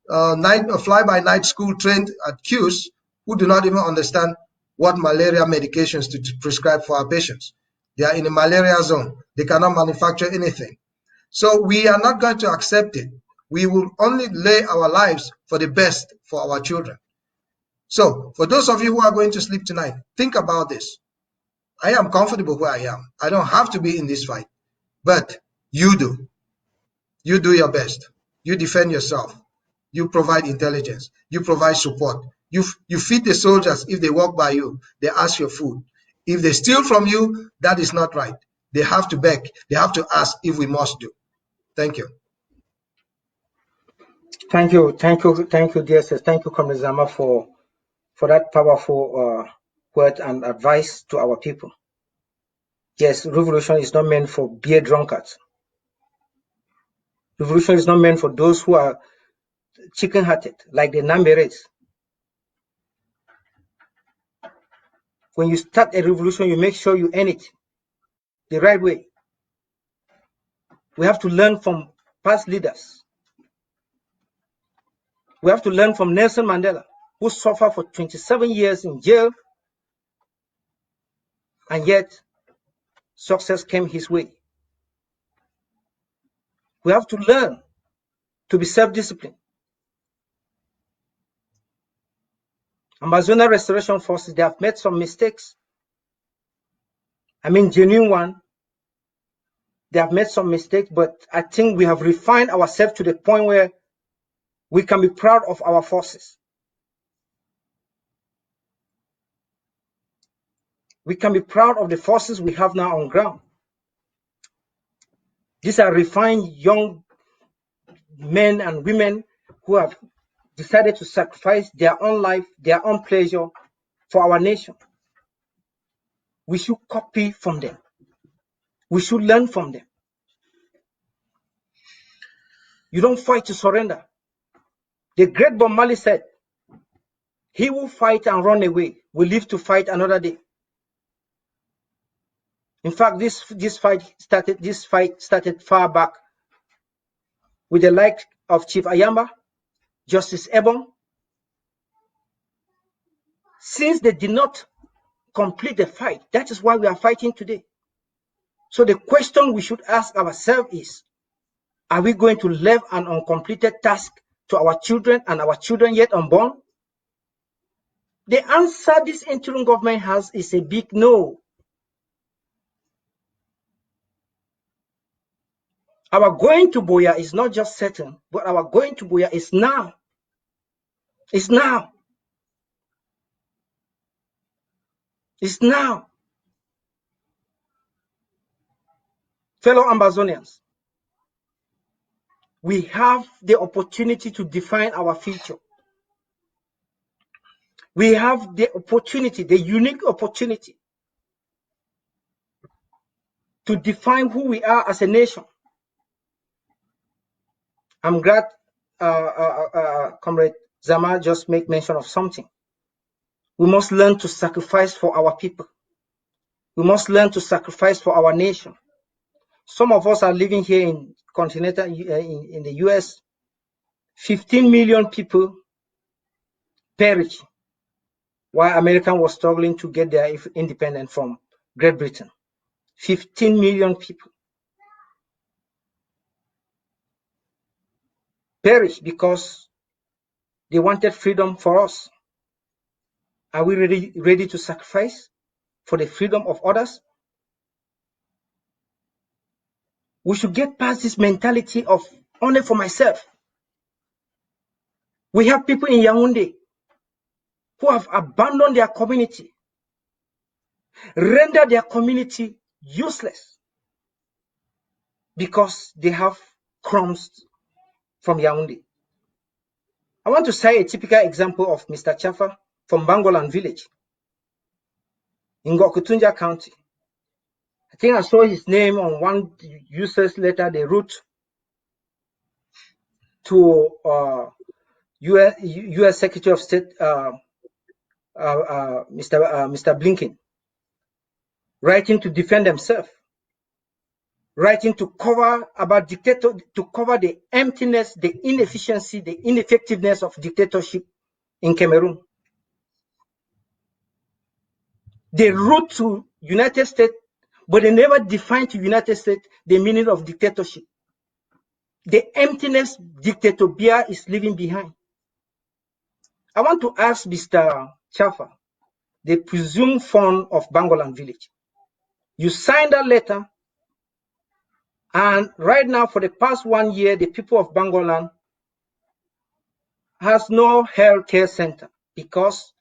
fly-by-night school trained at QS who do not even understand what malaria medications to prescribe for our patients. They are in a malaria zone. They cannot manufacture anything. So we are not going to accept it. We will only lay our lives for the best for our children. So for those of you who are going to sleep tonight, think about this. I am comfortable where I am. I don't have to be in this fight, but you do. You do your best. You defend yourself. You provide intelligence. You provide support. You feed the soldiers. If they walk by you, they ask your food. If they steal from you, that is not right. They have to beg. They have to ask if we must do. Thank you. Thank you, DSS. Thank you, Comrade Zama, for for that powerful word and advice to our people. Yes, revolution is not meant for beer drunkards. Revolution is not meant for those who are chicken-hearted, like the Namberes. When you start a revolution, you make sure you end it the right way. We have to learn from past leaders. We have to learn from Nelson Mandela, who suffered for 27 years in jail, and yet success came his way. We have to learn to be self-disciplined. Amazonian Restoration Forces, they have made some mistakes. I mean, genuine one. They have made some mistakes, but I think we have refined ourselves to the point where we can be proud of our forces. We can be proud of the forces we have now on ground. These are refined young men and women who have decided to sacrifice their own life, their own pleasure for our nation. We should copy from them. We should learn from them. You don't fight to surrender. The great Bob Marley said, "He who fight and run away will live to fight another day." In fact, this fight started far back with the likes of Chief Ayamba, Justice Ebon. Since they did not complete the fight, that is why we are fighting today. So the question we should ask ourselves is, are we going to leave an uncompleted task to our children and our children yet unborn? The answer this interim government has is a big no. Our going to Buea is not just certain, but our going to Buea is now. It's now. It's now. Fellow Amazonians, we have the opportunity to define our future. We have the opportunity, the unique opportunity, to define who we are as a nation. I'm glad Comrade Zama just made mention of something. We must learn to sacrifice for our people. We must learn to sacrifice for our nation. Some of us are living here in continental in the US. 15 million people perished while America was struggling to get their independence from Great Britain. 15 million people perished because they wanted freedom for us. Are we ready to sacrifice for the freedom of others? We should get past this mentality of only for myself. We have people in Yaoundé who have abandoned their community, rendered their community useless because they have crumbs from Yaoundé. I want to cite a typical example of Mr. Chafa from Bangolan village in Gokutunja County. I think I saw his name on one user's letter they wrote to U.S. Secretary of State Mr. Blinken, writing to defend themselves, writing to cover about to cover the emptiness, the inefficiency, the ineffectiveness of dictatorship in Cameroon. They wrote to United States, but they never defined to United States the meaning of dictatorship. The emptiness dictator Biya is leaving behind. I want to ask Mr. Chafa, the presumed founder of Bangolan village. You signed that letter, and right now, for the past 1 year, the people of Bangolan has no health care center because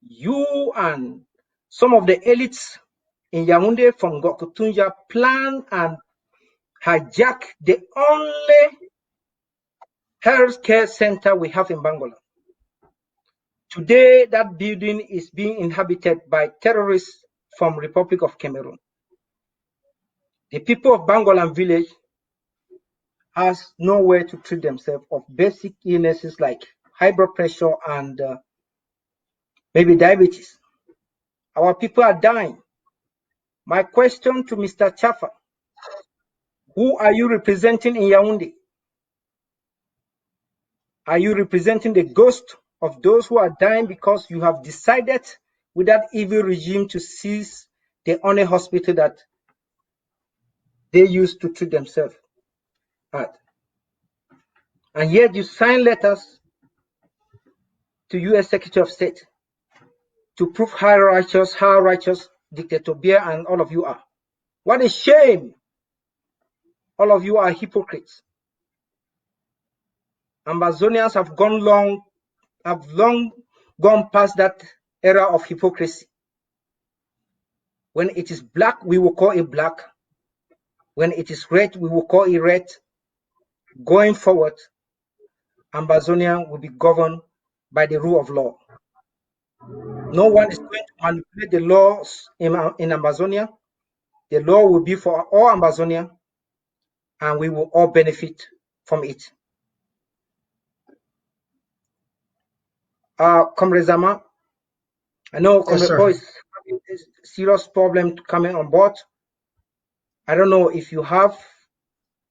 you and some of the elites in Yaoundé from Gokutunja plan and hijack the only health care center we have in Bangolan. Today, that building is being inhabited by terrorists from Republic of Cameroon. The people of Bangolan village has nowhere to treat themselves of basic illnesses like high blood pressure and maybe diabetes. Our people are dying. My question to Mr. Chaffa, who are you representing in Yaoundé? Are you representing the ghost of those who are dying because you have decided with that evil regime to seize the only hospital that they used to treat themselves at? And yet you sign letters to U.S. Secretary of State to prove how righteous Dictator Beer and all of you are. What a shame! All of you are hypocrites. Amazonians have long gone past that era of hypocrisy. When it is black, we will call it black. When it is red, we will call it red. Going forward, Amazonia will be governed by the rule of law. No one is going to manipulate the laws in Amazonia. The law will be for all Amazonia, and we will all benefit from it. Comrade Zama, I know Comrade Paul is having a serious problem coming on board. I don't know if you have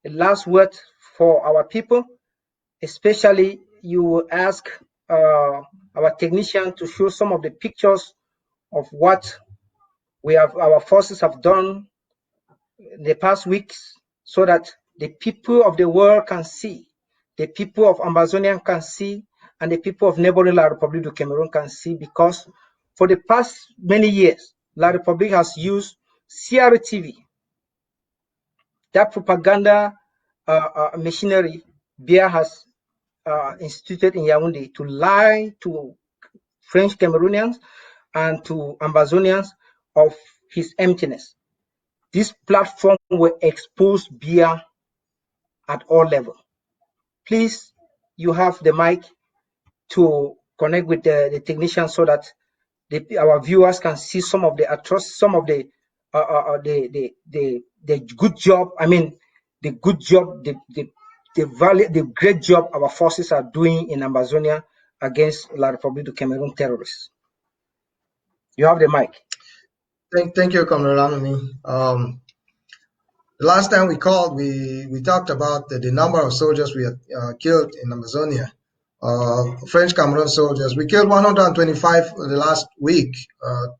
the last word for our people, especially you will ask our technician to show some of the pictures of what our forces have done in the past weeks, so that the people of the world can see, the people of Amazonia can see, and the people of neighboring La République du Cameroon can see, because for the past many years, La République has used CRTV, that propaganda machinery Biya has instituted in Yaoundé, to lie to French Cameroonians and to Amazonians of his emptiness. This platform will expose Biya at all levels. Please, you have the mic to connect with the technician so that our viewers can see some of the atrocities, some of the good job. I mean, the good job, the great job our forces are doing in Amazonia against La République du Cameroon terrorists. You have the mic. Thank you, Comrade Langmi. The last time we called, we talked about the number of soldiers we had killed in Amazonia. French Cameroon soldiers. We killed 125 the last week or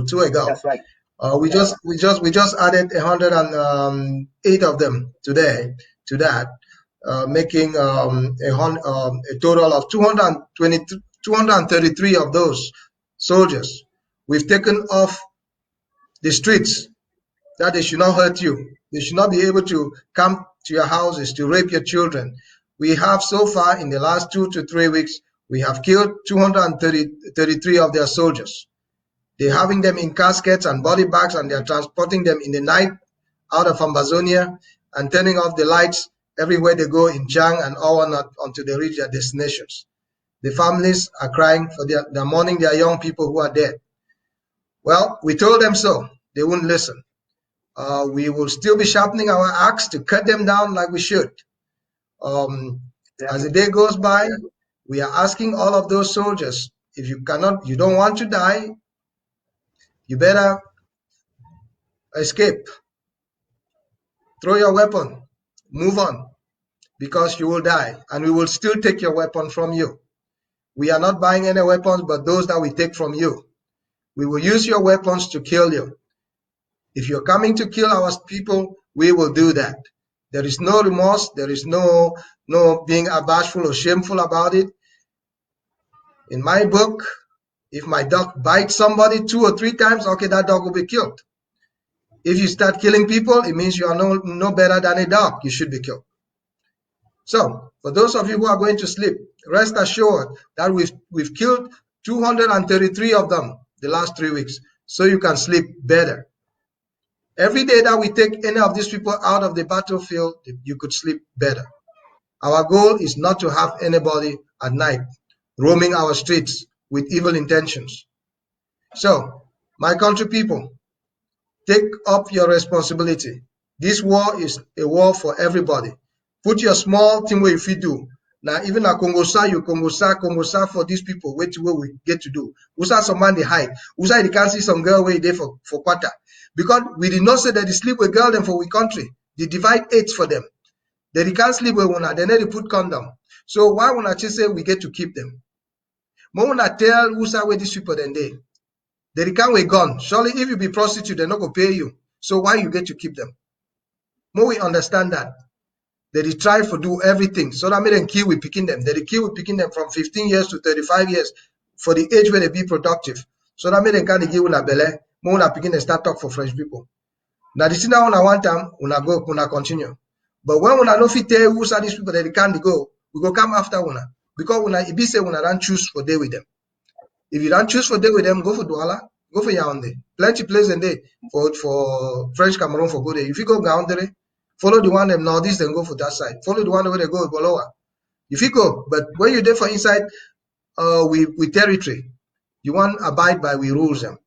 two ago. That's right. We just added 108 of them today to that, making a total of 233 of those soldiers we've taken off the streets, that they should not hurt you. They should not be able to come to your houses to rape your children. We have so far in the last 2 to 3 weeks, we have killed 233 of their soldiers. They're having them in caskets and body bags, and they're transporting them in the night out of Amazonia and turning off the lights everywhere they go in Chang and all until they reach their destinations. The families are crying for they're mourning their young people who are dead. Well, we told them so. They wouldn't listen. We will still be sharpening our axe to cut them down like we should. As the day goes by, we are asking all of those soldiers, if you don't want to die, you better escape. Throw your weapon, move on, because you will die, and we will still take your weapon from you. We are not buying any weapons but those that we take from you. We will use your weapons to kill you. If you're coming to kill our people, we will do that. There is no remorse. There is no being bashful or shameful about it. In my book, if my dog bites somebody 2 or 3 times, okay, that dog will be killed. If you start killing people, it means you are no better than a dog. You should be killed. So, for those of you who are going to sleep, rest assured that we've killed 233 of them the last 3 weeks, so you can sleep better. Every day that we take any of these people out of the battlefield, you could sleep better. Our goal is not to have anybody at night roaming our streets with evil intentions. So, my country people, take up your responsibility. This war is a war for everybody. Put your small thing where if you do. Now, even a Congo Sa for these people, wait till we get to do. Usa some man they hide. Usa they can't see some girl way there for quarter. Because we did not say that they sleep with girl them for we country. They divide eight for them. They can't sleep with one, then they put condom. So why would I just say we get to keep them? More when I tell Usa where these people then they can't we gone. Surely if you be prostitute, they're not gonna pay you. So why you get to keep them? More we understand that. They try to do everything. So that made them kill with picking them. They kill with picking them from 15 years to 35 years for the age where they be productive. So that made them kind of give una belly. More una picking and start talk for French people. Now this is now una one time, una go, una continue. But when una no fit tell who are these people that they can't go, we go come after una. Because una if you say una don't choose for day with them. If you don't choose for day with them, go for Douala, go for Yaoundé. Plenty place in there for French Cameroon for go there. If you go Yaoundé, follow the one them northeast, then go for that side. Follow the one where they go Bolowa. If you go, but when you're there for inside we territory, you want abide by we rules them.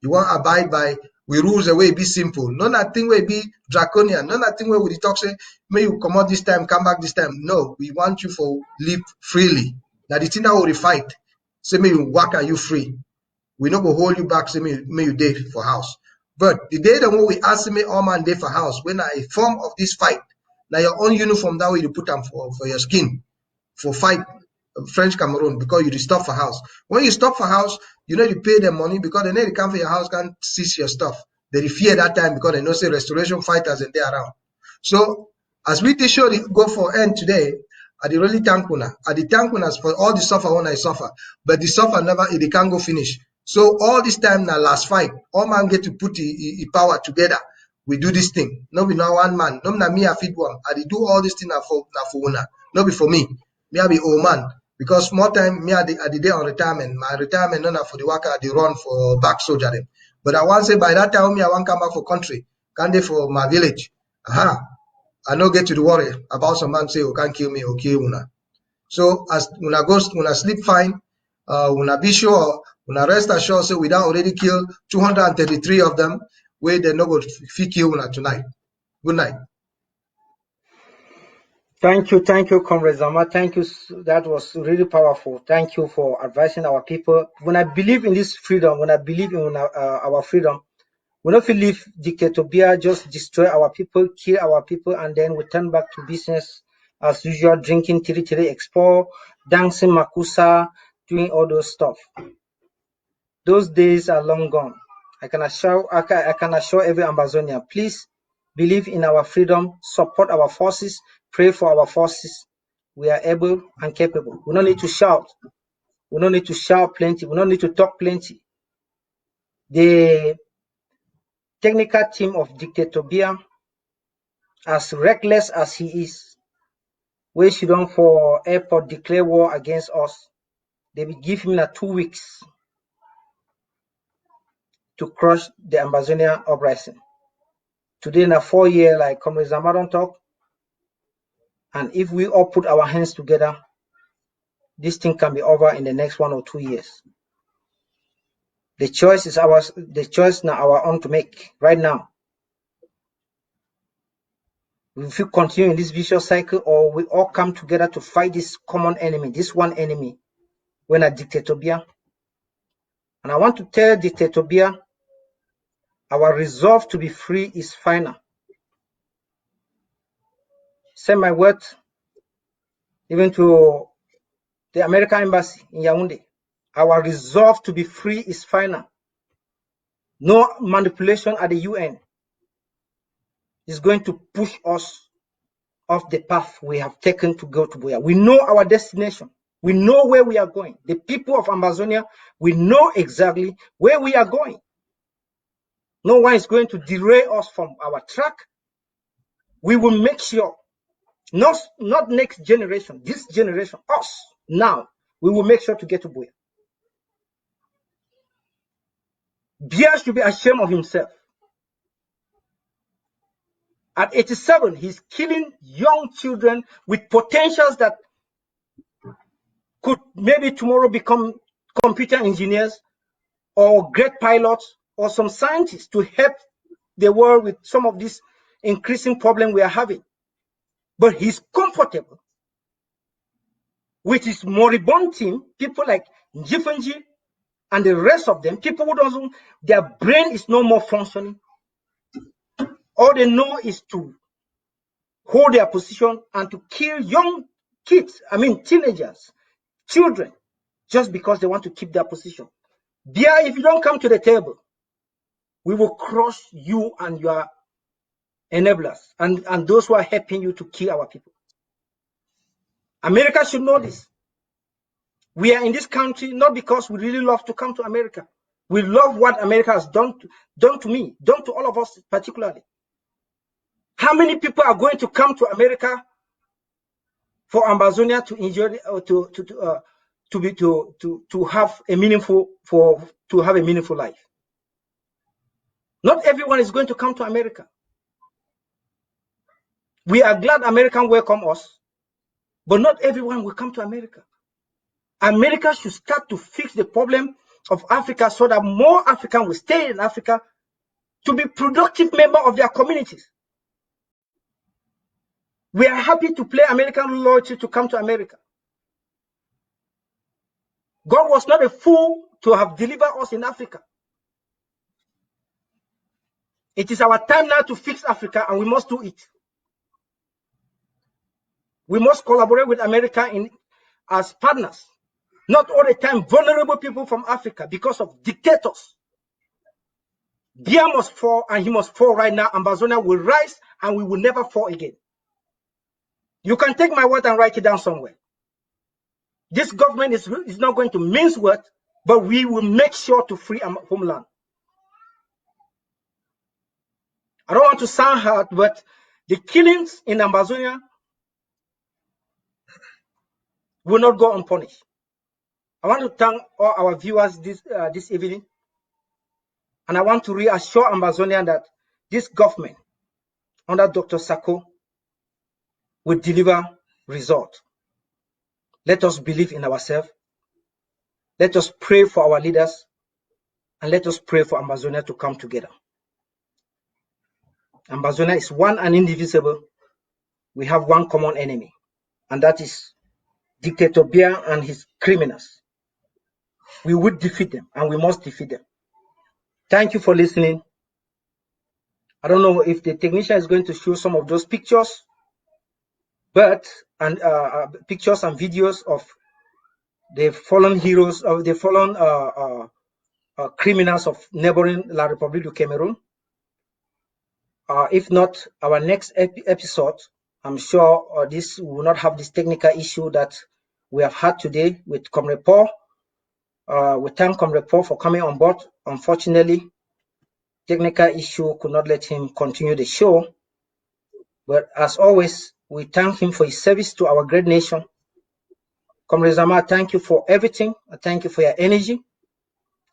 You want abide by we rules the way be simple. None that thing will be draconian. None that thing where we talk say, may you come out this time, come back this time. No, we want you for live freely. Now the thing that we fight, say may you work are you free. We not go hold you back, say may you day for house. But the day that when we ask me all man day for house, when I form of this fight, now your own uniform that way you put them for your skin, for fight French Cameroon because you stop for house. When you stop for house, you know you pay them money because they know they come for your house, can't seize your stuff. They fear that time because they know say restoration fighters and they around. So as we did show go for end today, I did really thank una. I did thank una for all the suffer when I suffer, but the suffer never they can't go finish. So all this time now last fight, all man get to put the power together. We do this thing. No be now one man. No na me I feed one. I did do all this thing for una. No be for me. Me I be old man. Because more time me I did day on retirement. My retirement no na for the work I did run for back soldier them. But I want say by that time me I want come back for country. Can't they for my village. Aha. I no get to the worry about some man say, oh, can't kill me or kill una. So as una go, una sleep fine, una be sure, una rest assured, say we don't already kill 233 of them, where they no go fit kill una tonight. Good night. Thank you, Comrade Zama. Thank you. That was really powerful. Thank you for advising our people. When I believe in this freedom, when I believe in our freedom, we not leave dictatorship, just destroy our people, kill our people, and then we turn back to business as usual, drinking tiri expo, dancing makusa, doing all those stuff. Those days are long gone. I can assure every Amazonian, please believe in our freedom, support our forces, pray for our forces. We are able and capable. We don't need to shout. We don't need to shout plenty. We don't need to talk plenty. The technical team of Dictator Bia, as reckless as he is, we should don't for airport declare war against us. They will give him 2 weeks to crush the Amazonian uprising. Today in a 4 year, like Comrade Zamaron talk, and if we all put our hands together, this thing can be over in the next 1 or 2 years. The choice is ours. The choice now our own to make right now. If we continue in this vicious cycle, or we all come together to fight this common enemy, this one enemy, when a dictatorship. And I want to tell dictatorship, our resolve to be free is final. Send my word even to the American embassy in Yaoundé. Our resolve to be free is final. No manipulation at the UN is going to push us off the path we have taken to go to Buea. We know our destination. We know where we are going. The people of Amazonia, we know exactly where we are going. No one is going to derail us from our track. We will make sure, not next generation, this generation, us, now, we will make sure to get to Buea. Bia should be ashamed of himself. At 87, he's killing young children with potentials that could maybe tomorrow become computer engineers or great pilots or some scientists to help the world with some of these increasing problems we are having. But he's comfortable with his moribund team, people like Njifunji and the rest of them, people who don't, their brain is no more functioning. All they know is to hold their position and to kill young kids, teenagers, children, just because they want to keep their position. Bia, if you don't come to the table, we will crush you and your enablers and those who are helping you to kill our people. America should know this. We are in this country not because we really love to come to America. We love what America has done to me, done to all of us particularly. How many people are going to come to America for Amazonia to enjoy to have a meaningful life? Not everyone is going to come to America. We are glad Americans welcome us, but not everyone will come to America. America should start to fix the problem of Africa so that more Africans will stay in Africa to be productive members of their communities. We are happy to play American loyalty to come to America. God was not a fool to have delivered us in Africa. It is our time now to fix Africa, and we must do it. We must collaborate with America as partners. Not all the time vulnerable people from Africa because of dictators. Bia must fall, and he must fall right now. Amazonia will rise, and we will never fall again. You can take my word and write it down somewhere. This government is not going to mince words, but we will make sure to free our homeland. I don't want to sound hard, but the killings in Amazonia will not go unpunished. I want to thank all our viewers this evening, and I want to reassure Amazonians that this government under Dr. Sako will deliver results. Let us believe in ourselves. Let us pray for our leaders, and let us pray for Amazonia to come together. Amazonia is one and indivisible. We have one common enemy, and that is Dictator Bia and his criminals. We would defeat them, and we must defeat them. Thank you for listening. I don't know if the technician is going to show some of those pictures, pictures and videos of the fallen heroes, of the fallen criminals of neighboring La République du Cameroon. If not, our next episode, I'm sure this will not have this technical issue that we have had today with Comrade Paul. We thank Comrade Paul for coming on board. Unfortunately, technical issue could not let him continue the show. But as always, we thank him for his service to our great nation. Comrade Zama, I thank you for everything. I thank you for your energy.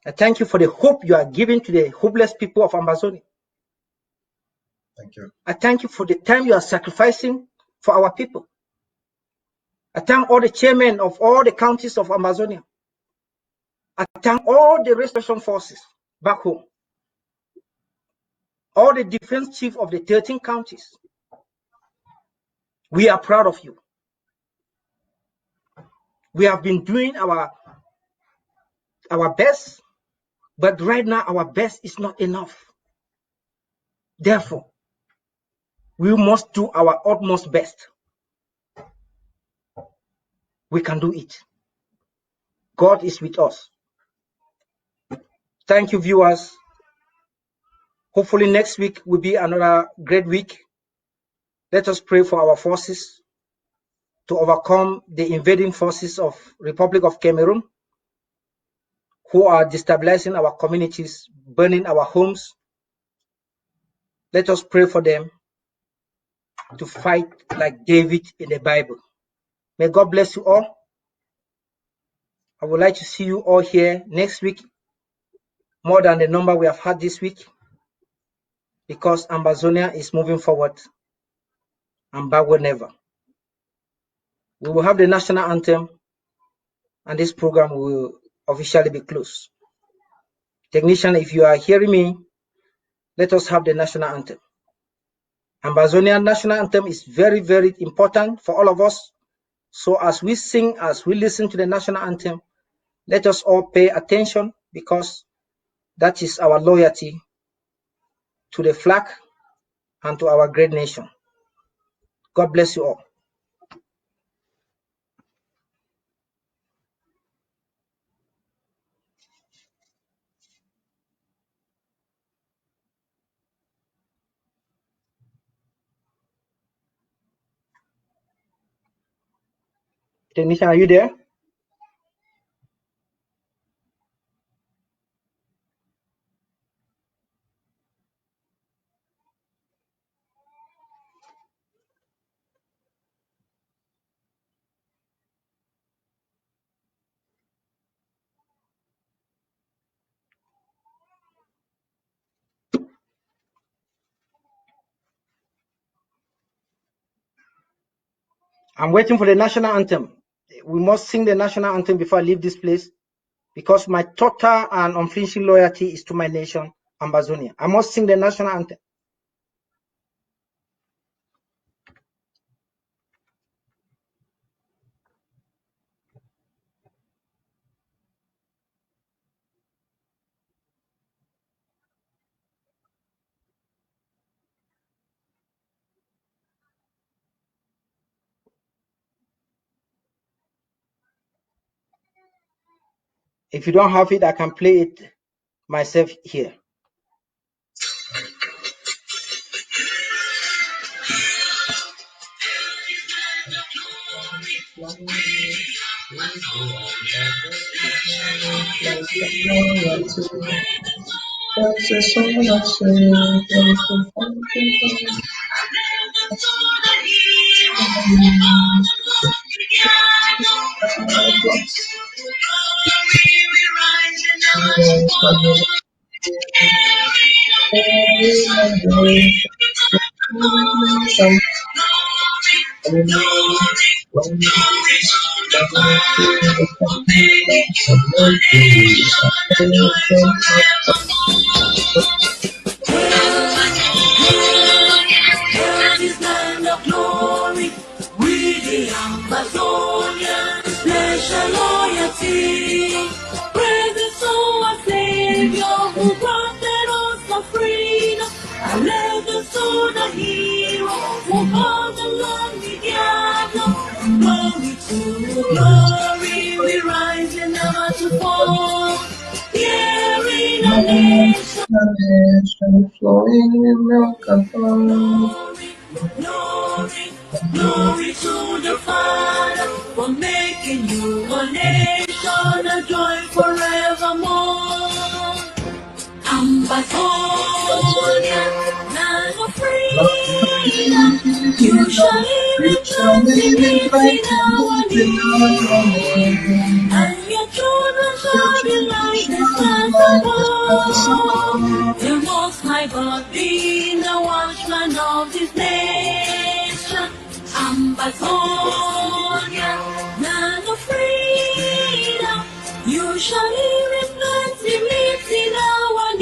I thank you for the hope you are giving to the hopeless people of Amazonia. Thank you. I thank you for the time you are sacrificing for our people. I thank all the chairmen of all the counties of Amazonia. I thank all the restoration forces back home. All the defense chiefs of the 13 counties. We are proud of you. We have been doing our best, but right now our best is not enough. Therefore, we must do our utmost best. We can do it. God is with us. Thank you, viewers. Hopefully next week will be another great week. Let us pray for our forces to overcome the invading forces of Republic of Cameroon, who are destabilizing our communities, burning our homes. Let us pray for them to fight like David in the Bible. May God bless you all. I would like to see you all here next week, more than the number we have had this week, because Amazonia is moving forward and backward never. We will have the national anthem, and this program will officially be closed. Technician, if you are hearing me, let us have the national anthem. Ambazonian national anthem is very, very important for all of us. So as we sing, as we listen to the national anthem, let us all pay attention, because that is our loyalty to the flag and to our great nation. God bless you all. Technician, are you there? I'm waiting for the national anthem. We must sing the national anthem before I leave this place, because my total and unflinching loyalty is to my nation, Ambazonia. I must sing the national anthem. If you don't have it, I can play it myself here. This land of glory, we the Ambazonians, special loyalty. Praise the soul of Savior who granted us the freedom. And let the soul the hero who called the Langmi Diablo. Glory to glory, we rise and never to fall. Here in a nation flowing with milk and honey. Glory, glory to the Father for making you a nation, a joy forevermore. Ambazonia, land of freedom, you shall live in tranquility now and and your children shall be like the stars above. The Most High God being the watchman of this nation. Ambazonia, land of freedom, you shall live in plenty now and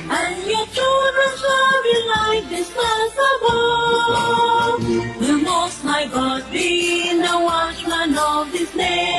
and your children shall be like the stars above. The Most High God being the watchman of this nation.